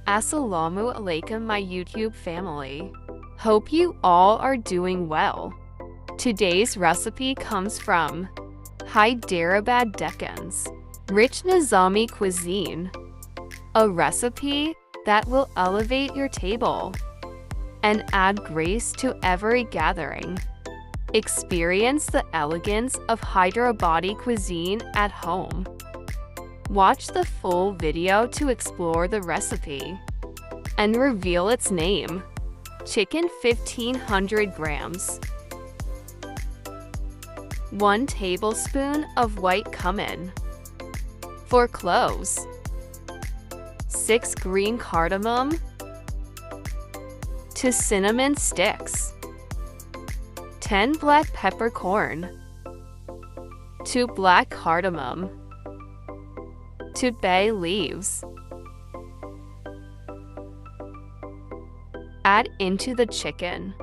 Assalamu alaikum, my YouTube family. Hope you all are doing well. Today's recipe comes from Hyderabad Deccan's rich Nizami cuisine, a recipe that will elevate your table and add grace to every gathering. Experience the elegance of Hyderabadi cuisine at home. Watch the full video to explore the recipe and reveal its name. Chicken 1500 grams. 1 tablespoon of white cumin. 4 cloves. 6 green cardamom. 2 cinnamon sticks. 10 black peppercorn. 2 black cardamom. 2 bay leaves. Add into the chicken.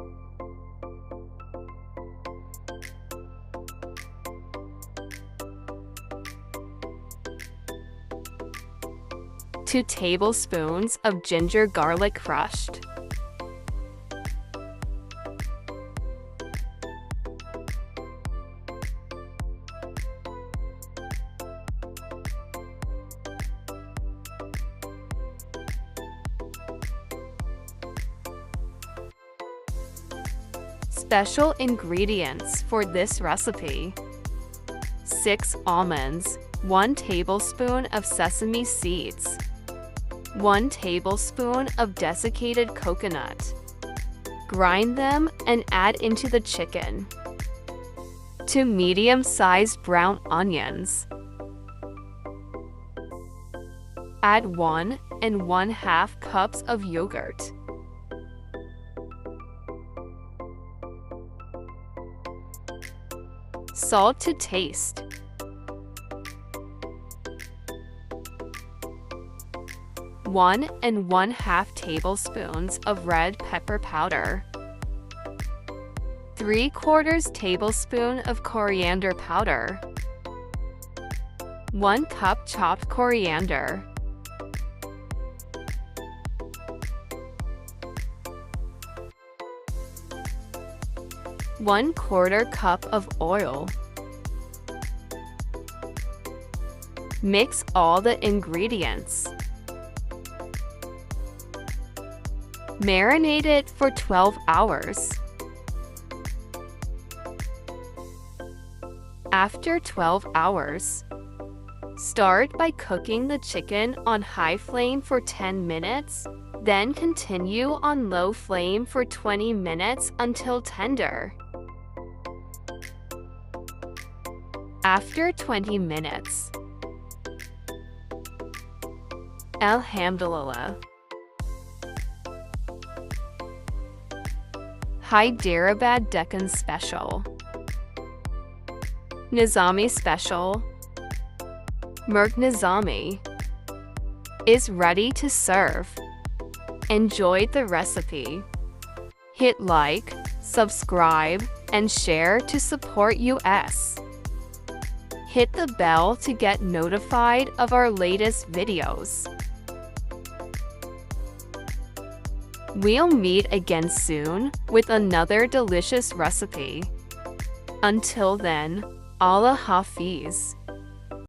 Two tablespoons of ginger garlic crushed. Special ingredients for this recipe: 6 almonds, 1 tablespoon of sesame seeds, 1 tablespoon of desiccated coconut. Grind them and add into the chicken. 2 medium-sized brown onions. Add 1 1/2 cups of yogurt. Salt to taste. One and 1/2 tablespoons of red pepper powder. 3/4 tablespoon of coriander powder. 1 cup chopped coriander. One-quarter cup of oil. Mix all the ingredients. Marinate it for 12 hours. After 12 hours, start by cooking the chicken on high flame for 10 minutes, then continue on low flame for 20 minutes until tender. After 20 minutes, Alhamdulillah. Hyderabad Deccan Special, Nizami Special, Mirk Nizami is ready to serve. Enjoy the recipe. Hit like, subscribe, and share to support us. Hit the bell to get notified of our latest videos. We'll meet again soon with another delicious recipe. Until then, Allah Hafiz.